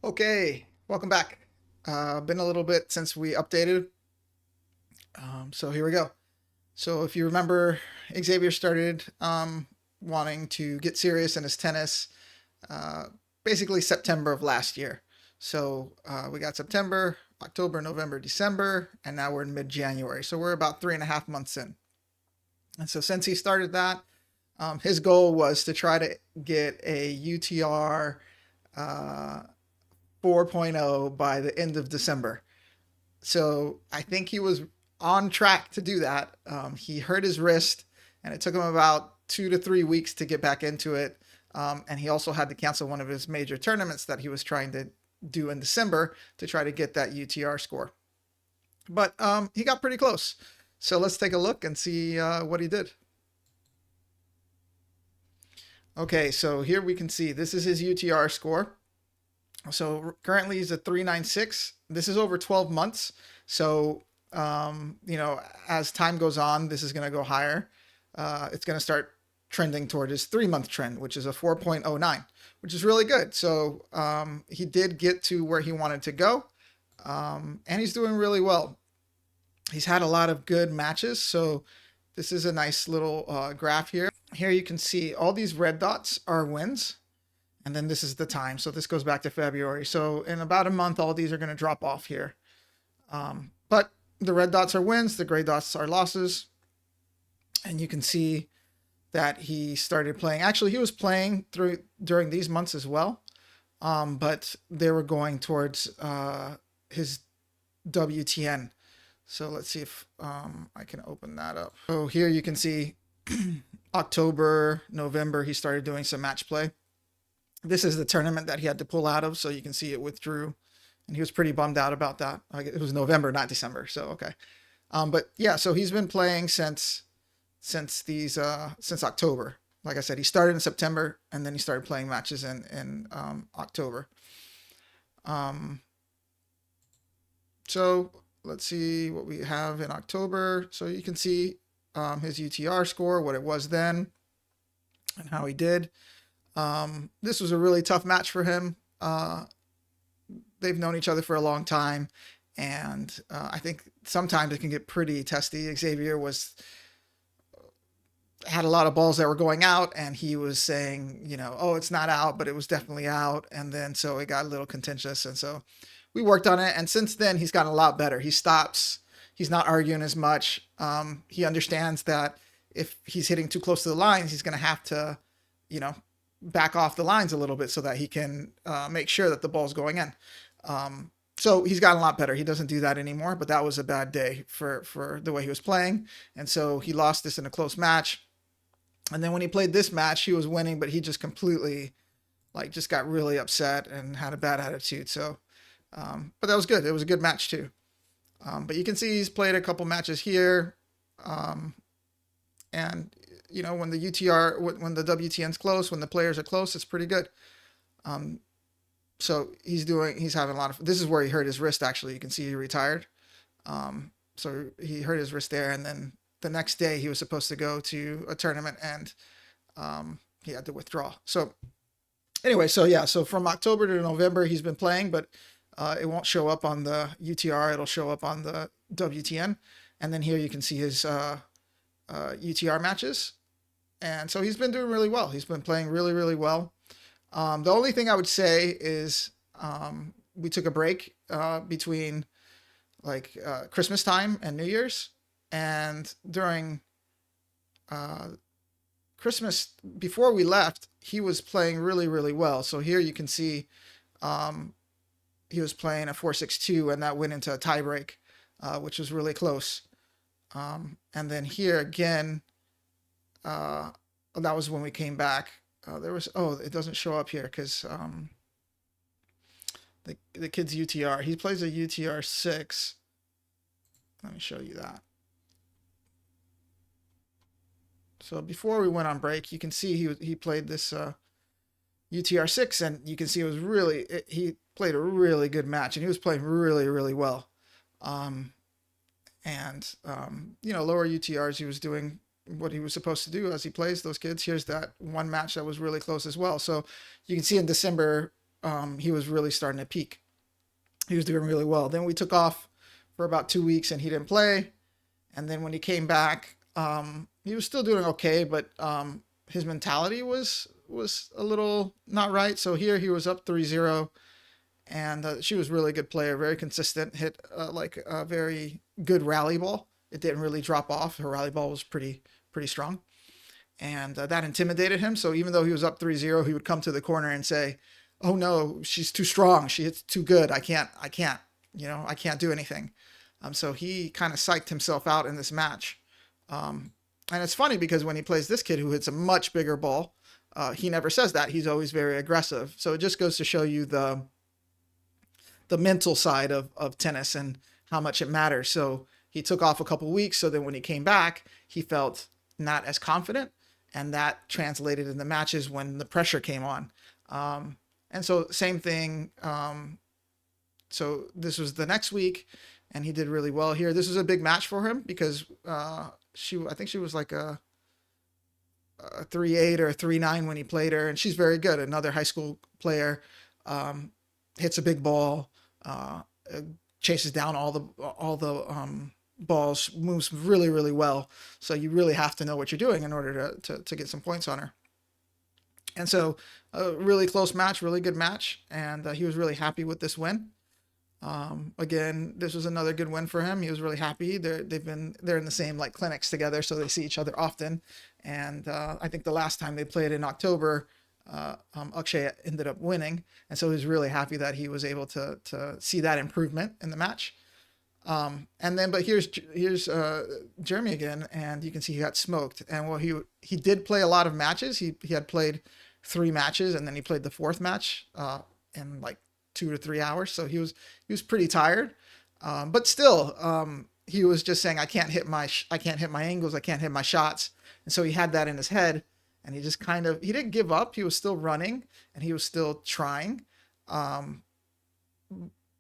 Okay, welcome back. Been a little bit since we updated. So here we go. So if you remember, Xavier started wanting to get serious in his tennis uh, basically September of last year. So we got September, October, November, December, and now we're in mid-January. So we're about 3.5 months in. And so since he started that, his goal was to try to get a UTR uh, 4.0 by the end of December. So I think he was on track to do that. He hurt his wrist, and it took him about 2 to 3 weeks to get back into it. And he also had to cancel one of his major tournaments that he was trying to do in December to try to get that UTR score. But he got pretty close. So let's take a look and see what he did. Okay, so here we can see this is his UTR score. So currently he's at 396. This is over 12 months. So, as time goes on, this is going to go higher. It's going to start trending toward his 3 month trend, which is a 4.09, which is really good. So he did get to where he wanted to go, and he's doing really well. He's had a lot of good matches. So this is a nice little graph here. Here you can see all these red dots are wins. And then this is the time. So this goes back to February. So in about a month, all these are going to drop off here. But the red dots are wins. The gray dots are losses. And you can see that he started playing. Actually, he was playing during these months as well. But they were going towards his WTN. So let's see if I can open that up. So here you can see October, November, he started doing some match play. This is the tournament that he had to pull out of, so you can see it withdrew, and he was pretty bummed out about that. It was November, not December, so okay. But yeah, so he's been playing since October. Like I said, he started in September, and then he started playing matches in October. So let's see what we have in October. So you can see his UTR score, what it was then, and how he did. This was a really tough match for him. They've known each other for a long time, and I think sometimes it can get pretty testy. Xavier had a lot of balls that were going out, and he was saying, oh, it's not out, but it was definitely out, and then so it got a little contentious, and so we worked on it, and since then he's gotten a lot better. He stops. He's not arguing as much. He understands that if he's hitting too close to the lines, he's going to have to, back off the lines a little bit so that he can make sure that the ball's going in. So he's gotten a lot better. He doesn't do that anymore, but that was a bad day for the way he was playing. And so he lost this in a close match. And then when he played this match, he was winning, but he just completely just got really upset and had a bad attitude. So, but that was good. It was a good match too. But you can see he's played a couple matches here. And when the when the WTN's close, when the players are close, it's pretty good. So he's having a lot of, this is where he hurt his wrist. Actually, you can see he retired. So he hurt his wrist there. And then the next day he was supposed to go to a tournament, and he had to withdraw. So anyway, so from October to November, he's been playing, but it won't show up on the UTR. It'll show up on the WTN. And then here you can see his UTR matches. And so he's been doing really well. He's been playing really, really well. The only thing I would say is we took a break between Christmas time and New Year's. And during Christmas, before we left, he was playing really, really well. So here you can see he was playing a 4.62, and that went into a tie break, which was really close. And then here again, that was when we came back. It doesn't show up here because the kid's UTR. He plays a UTR 6. Let me show you that. So before we went on break, you can see he played this UTR 6, and you can see he played a really good match, and he was playing really, really well. Lower UTRs, he was doing what he was supposed to do as he plays those kids. Here's that one match that was really close as well. So you can see in December, he was really starting to peak. He was doing really well. Then we took off for about 2 weeks and he didn't play. And then when he came back, he was still doing okay, but his mentality was a little not right. So here he was up 3-0, and she was really good player, very consistent, hit like a very good rally ball. It didn't really drop off. Her rally ball was pretty strong, and that intimidated him. So even though he was up 3-0, he would come to the corner and say, "Oh no, she's too strong. She hits too good. I can't, I can't do anything." So he kind of psyched himself out in this match. And it's funny because when he plays this kid who hits a much bigger ball, he never says that. He's always very aggressive. So it just goes to show you the mental side of tennis and how much it matters. So he took off a couple weeks. So then when he came back, he felt not as confident, and that translated in the matches when the pressure came on. And so same thing. So this was the next week, and he did really well here. This was a big match for him because I think she was like a 3-8 or a 3-9 when he played her, and she's very good. Another high school player, hits a big ball, chases down all the balls, moves really really well. So you really have to know what you're doing in order to get some points on her. And so a really close match, really good match, and he was really happy with this win. Again, this was another good win for him. He was really happy. They're in the same like clinics together, so they see each other often. And I think the last time they played in October, Akshay ended up winning, and so he was really happy that he was able to see that improvement in the match. But here's Jeremy again, and you can see he got smoked. And well, he did play a lot of matches. He had played 3 matches, and then he played the 4th match in like 2 to 3 hours. So he was pretty tired, but still, he was just saying, I can't hit my angles, I can't hit my shots, and so he had that in his head, and he just he didn't give up. He was still running, and he was still trying,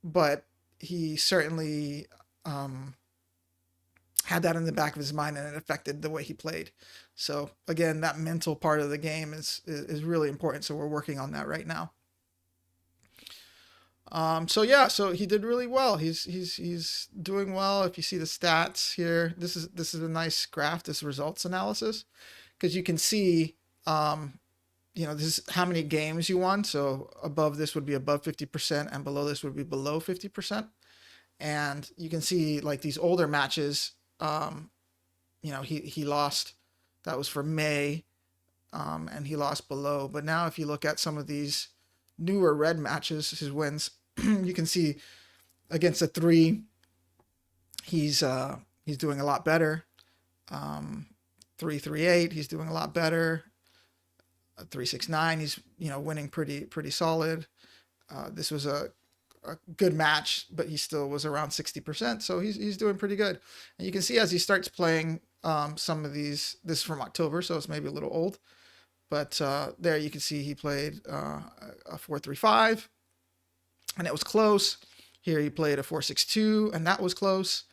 but he certainly had that in the back of his mind, and it affected the way he played. So again, that mental part of the game is really important. So we're working on that right now. So he did really well. He's doing well. If you see the stats here, this is a nice graph, this results analysis, because you can see, this is how many games you won. So above this would be above 50%, and below this would be below 50%. And you can see like these older matches, he lost. That was for May, and he lost below. But now if you look at some of these newer red matches, his wins, you can see against a 3, he's doing a lot better. 3-3-8, he's doing a lot better. 3-6-9, he's winning pretty solid. This was a good match, but he still was around 60%, so he's doing pretty good. And you can see as he starts playing some of these, this is from October, so it's maybe a little old, but there you can see he played a 4-3-5, and it was close. Here he played a 4-6-2, and that was close.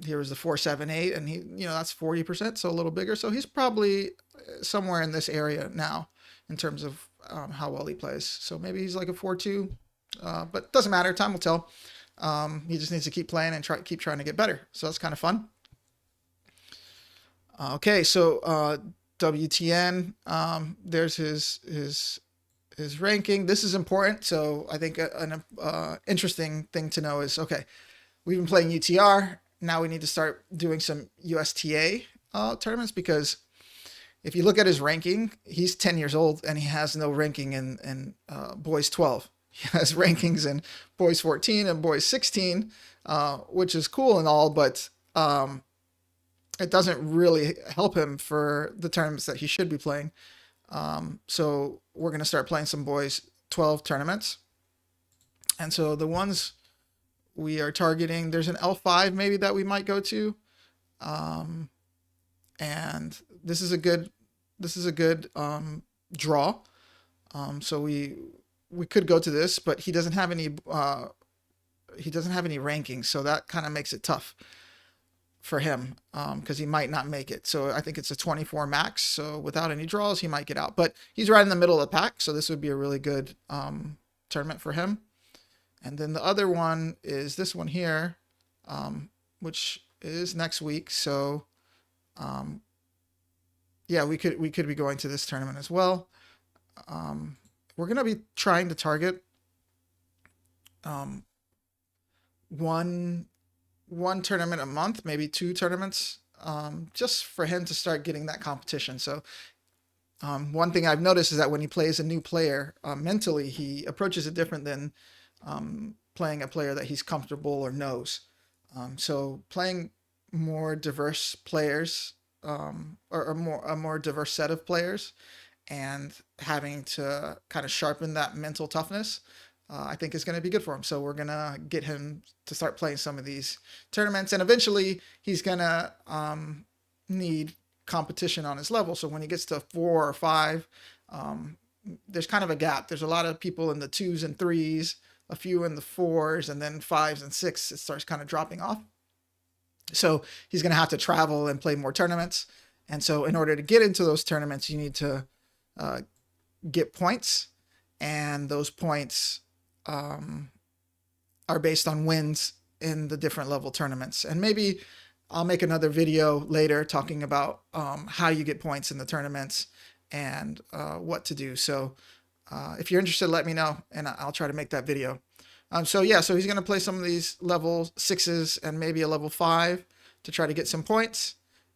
Here was the 4-7-8, and he, that's 40%, so a little bigger. So he's probably somewhere in this area now in terms of how well he plays. So maybe he's like a 4-2, but it doesn't matter. Time will tell. He just needs to keep playing and keep trying to get better. So that's kind of fun. Okay, so WTN, there's his ranking. This is important. So I think an interesting thing to know is, okay, we've been playing UTR. Now we need to start doing some USTA tournaments, because if you look at his ranking, he's 10 years old and he has no ranking in boys 12. He has rankings in boys 14 and boys 16, which is cool and all, but it doesn't really help him for the tournaments that he should be playing. So we're going to start playing some boys 12 tournaments. And so the ones we are targeting, there's an L5 maybe that we might go to. And this is a good draw. So we could go to this, but he doesn't have any rankings, so that kind of makes it tough. for him because he might not make it. So I think it's a 24 max. So without any draws, he might get out. But he's right in the middle of the pack, so this would be a really good tournament for him. And then the other one is this one here, which is next week. So yeah, we could be going to this tournament as well. We're gonna be trying to target one tournament a month, maybe 2 tournaments, just for him to start getting that competition. So one thing I've noticed is that when he plays a new player, mentally he approaches it different than playing a player that he's comfortable or knows. So playing more diverse players, or a more diverse set of players, and having to kind of sharpen that mental toughness, I think is going to be good for him. So we're going to get him to start playing some of these tournaments, and eventually he's going to need competition on his level. So when he gets to 4 or 5, there's kind of a gap. There's a lot of people in the 2s and 3s, a few in the 4s, and then 5s and 6s, it starts kind of dropping off. So he's going to have to travel and play more tournaments. And so in order to get into those tournaments, you need to get points, and those points are based on wins in the different level tournaments. And maybe I'll make another video later talking about how you get points in the tournaments and what to do. So if you're interested, let me know, and I'll try to make that video. So yeah, so he's going to play some of these level 6s and maybe a level 5 to try to get some points.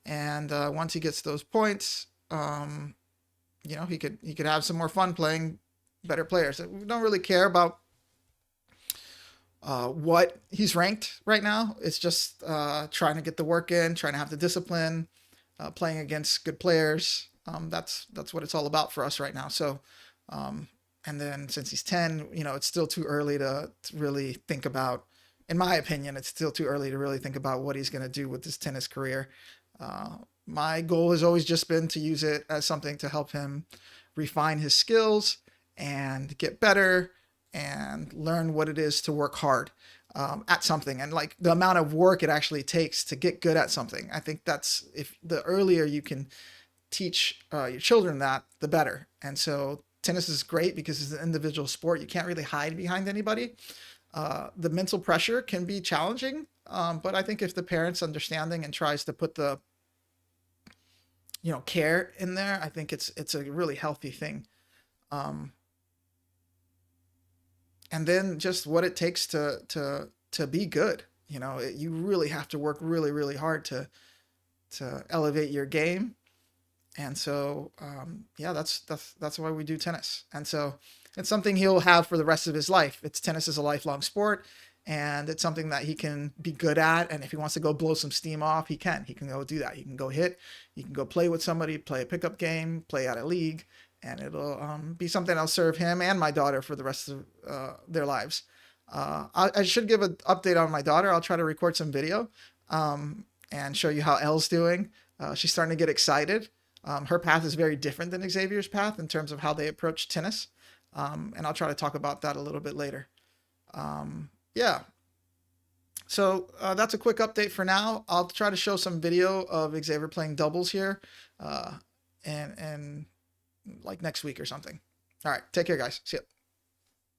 And once he gets those points, you know, he could have some more fun playing better players. We don't really care about what he's ranked right now. It's just trying to get the work in, trying to have the discipline, playing against good players. That's what it's all about for us right now. So, and then since he's 10, you know, it's still too early to really think about, in my opinion, it's still too early to really think about what he's going to do with his tennis career. My goal has always just been to use it as something to help him refine his skills and get better and learn what it is to work hard at something, and like the amount of work it actually takes to get good at something. I think that's, if the earlier you can teach your children that, the better. And so tennis is great because it's an individual sport. You can't really hide behind anybody. The mental pressure can be challenging, but I think if the parent's understanding and tries to put the, you know, care in there, I think it's a really healthy thing. And then just what it takes to be good. You know, you really have to work really, really hard to elevate your game. And so, yeah, that's why we do tennis. And so it's something he'll have for the rest of his life. Tennis is a lifelong sport, and it's something that he can be good at. And if he wants to go blow some steam off, he can go do that. He can go hit, he can go play with somebody, play a pickup game, play at a league, and it'll be something that'll serve him and my daughter for the rest of their lives. I should give an update on my daughter. I'll try to record some video and show you how Elle's doing. She's starting to get excited. Her path is very different than Xavier's path in terms of how they approach tennis. And I'll try to talk about that a little bit later. Yeah. So that's a quick update for now. I'll try to show some video of Xavier playing doubles here and like next week or something. All right. Take care, guys. See ya.